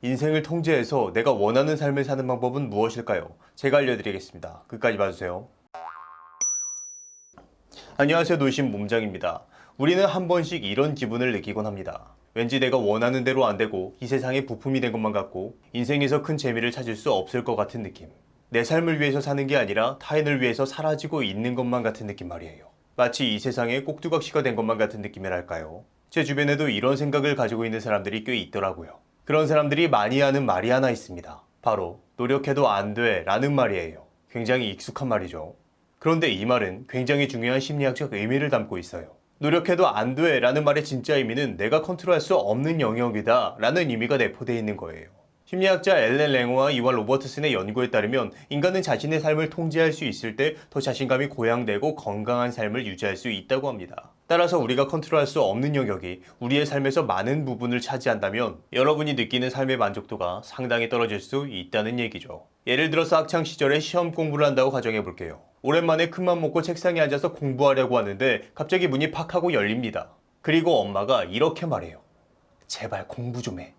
인생을 통제해서 내가 원하는 삶을 사는 방법은 무엇일까요? 제가 알려드리겠습니다. 끝까지 봐주세요. 안녕하세요. 노심 몸장입니다. 우리는 한 번씩 이런 기분을 느끼곤 합니다. 왠지 내가 원하는 대로 안 되고 이 세상에 부품이 된 것만 같고 인생에서 큰 재미를 찾을 수 없을 것 같은 느낌. 내 삶을 위해서 사는 게 아니라 타인을 위해서 사라지고 있는 것만 같은 느낌 말이에요. 마치 이 세상에 꼭두각시가 된 것만 같은 느낌이랄까요? 제 주변에도 이런 생각을 가지고 있는 사람들이 꽤 있더라고요. 그런 사람들이 많이 하는 말이 하나 있습니다. 바로 노력해도 안 돼 라는 말이에요. 굉장히 익숙한 말이죠. 그런데 이 말은 굉장히 중요한 심리학적 의미를 담고 있어요. 노력해도 안 돼 라는 말의 진짜 의미는 내가 컨트롤할 수 없는 영역이다 라는 의미가 내포되어 있는 거예요. 심리학자 엘렌 랭어와 이완 로버트슨의 연구에 따르면 인간은 자신의 삶을 통제할 수 있을 때 더 자신감이 고양되고 건강한 삶을 유지할 수 있다고 합니다. 따라서 우리가 컨트롤할 수 없는 영역이 우리의 삶에서 많은 부분을 차지한다면 여러분이 느끼는 삶의 만족도가 상당히 떨어질 수 있다는 얘기죠. 예를 들어서 학창시절에 시험 공부를 한다고 가정해 볼게요. 오랜만에 큰맘 먹고 책상에 앉아서 공부하려고 하는데 갑자기 문이 팍 하고 열립니다. 그리고 엄마가 이렇게 말해요. 제발 공부 좀 해.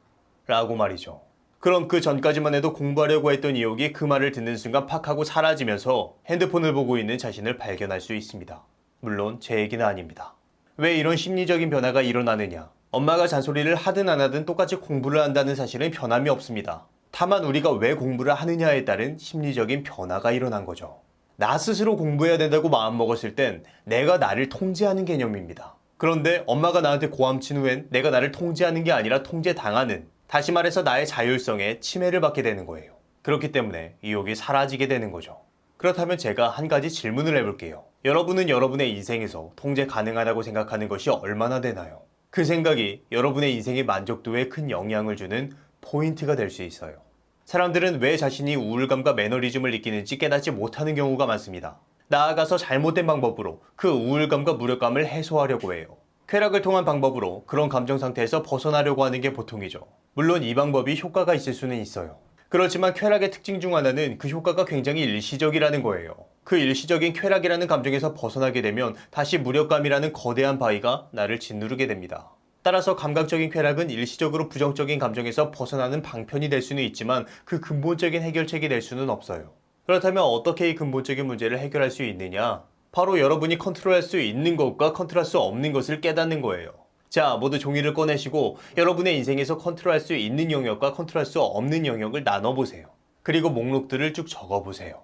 라고 말이죠. 그럼 그 전까지만 해도 공부하려고 했던 의욕이 그 말을 듣는 순간 팍 하고 사라지면서 핸드폰을 보고 있는 자신을 발견할 수 있습니다. 물론 제 얘기는 아닙니다. 왜 이런 심리적인 변화가 일어나느냐? 엄마가 잔소리를 하든 안 하든 똑같이 공부를 한다는 사실은 변함이 없습니다. 다만 우리가 왜 공부를 하느냐에 따른 심리적인 변화가 일어난 거죠. 나 스스로 공부해야 된다고 마음먹었을 땐 내가 나를 통제하는 개념입니다. 그런데 엄마가 나한테 고함친 후엔 내가 나를 통제하는 게 아니라 통제당하는, 다시 말해서 나의 자율성에 침해를 받게 되는 거예요. 그렇기 때문에 의욕이 사라지게 되는 거죠. 그렇다면 제가 한 가지 질문을 해볼게요. 여러분은 여러분의 인생에서 통제 가능하다고 생각하는 것이 얼마나 되나요? 그 생각이 여러분의 인생의 만족도에 큰 영향을 주는 포인트가 될 수 있어요. 사람들은 왜 자신이 우울감과 매너리즘을 느끼는지 깨닫지 못하는 경우가 많습니다. 나아가서 잘못된 방법으로 그 우울감과 무력감을 해소하려고 해요. 쾌락을 통한 방법으로 그런 감정 상태에서 벗어나려고 하는 게 보통이죠. 물론 이 방법이 효과가 있을 수는 있어요. 그렇지만 쾌락의 특징 중 하나는 그 효과가 굉장히 일시적이라는 거예요. 그 일시적인 쾌락이라는 감정에서 벗어나게 되면 다시 무력감이라는 거대한 바위가 나를 짓누르게 됩니다. 따라서 감각적인 쾌락은 일시적으로 부정적인 감정에서 벗어나는 방편이 될 수는 있지만 그 근본적인 해결책이 될 수는 없어요. 그렇다면 어떻게 이 근본적인 문제를 해결할 수 있느냐? 바로 여러분이 컨트롤할 수 있는 것과 컨트롤할 수 없는 것을 깨닫는 거예요. 자, 모두 종이를 꺼내시고 여러분의 인생에서 컨트롤할 수 있는 영역과 컨트롤할 수 없는 영역을 나눠보세요. 그리고 목록들을 쭉 적어보세요.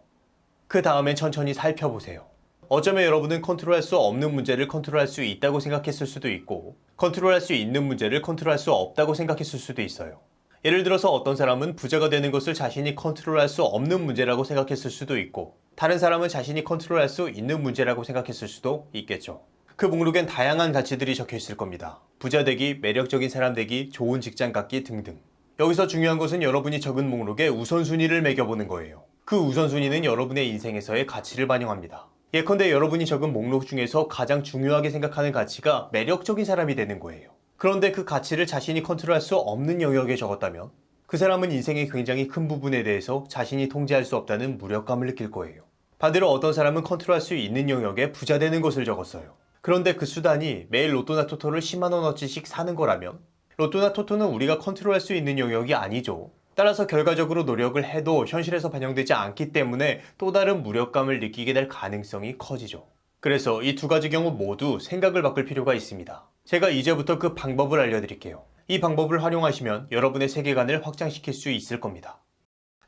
그 다음엔 천천히 살펴보세요. 어쩌면 여러분은 컨트롤할 수 없는 문제를 컨트롤할 수 있다고 생각했을 수도 있고 컨트롤할 수 있는 문제를 컨트롤할 수 없다고 생각했을 수도 있어요. 예를 들어서 어떤 사람은 부자가 되는 것을 자신이 컨트롤할 수 없는 문제라고 생각했을 수도 있고 다른 사람은 자신이 컨트롤할 수 있는 문제라고 생각했을 수도 있겠죠. 그 목록엔 다양한 가치들이 적혀 있을 겁니다. 부자 되기, 매력적인 사람 되기, 좋은 직장 갖기 등등. 여기서 중요한 것은 여러분이 적은 목록에 우선순위를 매겨보는 거예요. 그 우선순위는 여러분의 인생에서의 가치를 반영합니다. 예컨대 여러분이 적은 목록 중에서 가장 중요하게 생각하는 가치가 매력적인 사람이 되는 거예요. 그런데 그 가치를 자신이 컨트롤할 수 없는 영역에 적었다면 그 사람은 인생의 굉장히 큰 부분에 대해서 자신이 통제할 수 없다는 무력감을 느낄 거예요. 반대로 어떤 사람은 컨트롤할 수 있는 영역에 부자 되는 것을 적었어요. 그런데 그 수단이 매일 로또나 토토를 10만 원어치씩 사는 거라면 로또나 토토는 우리가 컨트롤할 수 있는 영역이 아니죠. 따라서 결과적으로 노력을 해도 현실에서 반영되지 않기 때문에 또 다른 무력감을 느끼게 될 가능성이 커지죠. 그래서 이 두 가지 경우 모두 생각을 바꿀 필요가 있습니다. 제가 이제부터 그 방법을 알려드릴게요. 이 방법을 활용하시면 여러분의 세계관을 확장시킬 수 있을 겁니다.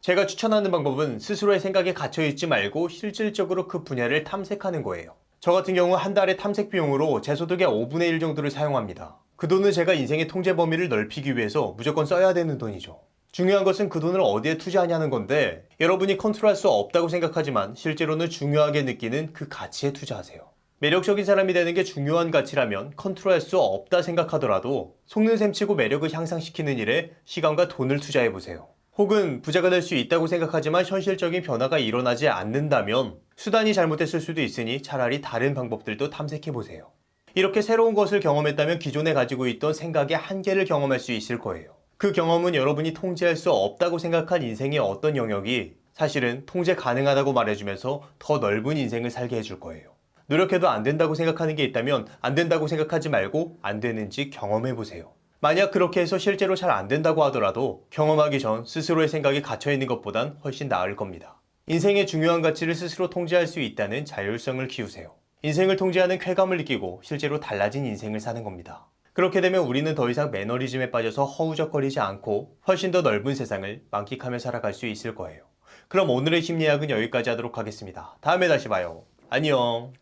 제가 추천하는 방법은 스스로의 생각에 갇혀있지 말고 실질적으로 그 분야를 탐색하는 거예요. 저 같은 경우 한 달에 탐색 비용으로 제 소득의 5분의 1 정도를 사용합니다. 그 돈은 제가 인생의 통제 범위를 넓히기 위해서 무조건 써야 되는 돈이죠. 중요한 것은 그 돈을 어디에 투자하냐는 건데 여러분이 컨트롤할 수 없다고 생각하지만 실제로는 중요하게 느끼는 그 가치에 투자하세요. 매력적인 사람이 되는 게 중요한 가치라면 컨트롤할 수 없다 생각하더라도 속는 셈 치고 매력을 향상시키는 일에 시간과 돈을 투자해보세요. 혹은 부자가 될 수 있다고 생각하지만 현실적인 변화가 일어나지 않는다면 수단이 잘못됐을 수도 있으니 차라리 다른 방법들도 탐색해보세요. 이렇게 새로운 것을 경험했다면 기존에 가지고 있던 생각의 한계를 경험할 수 있을 거예요. 그 경험은 여러분이 통제할 수 없다고 생각한 인생의 어떤 영역이 사실은 통제 가능하다고 말해주면서 더 넓은 인생을 살게 해줄 거예요. 노력해도 안 된다고 생각하는 게 있다면 안 된다고 생각하지 말고 안 되는지 경험해보세요. 만약 그렇게 해서 실제로 잘 안 된다고 하더라도 경험하기 전 스스로의 생각이 갇혀 있는 것보단 훨씬 나을 겁니다. 인생의 중요한 가치를 스스로 통제할 수 있다는 자율성을 키우세요. 인생을 통제하는 쾌감을 느끼고 실제로 달라진 인생을 사는 겁니다. 그렇게 되면 우리는 더 이상 매너리즘에 빠져서 허우적거리지 않고 훨씬 더 넓은 세상을 만끽하며 살아갈 수 있을 거예요. 그럼 오늘의 심리학은 여기까지 하도록 하겠습니다. 다음에 다시 봐요. 안녕.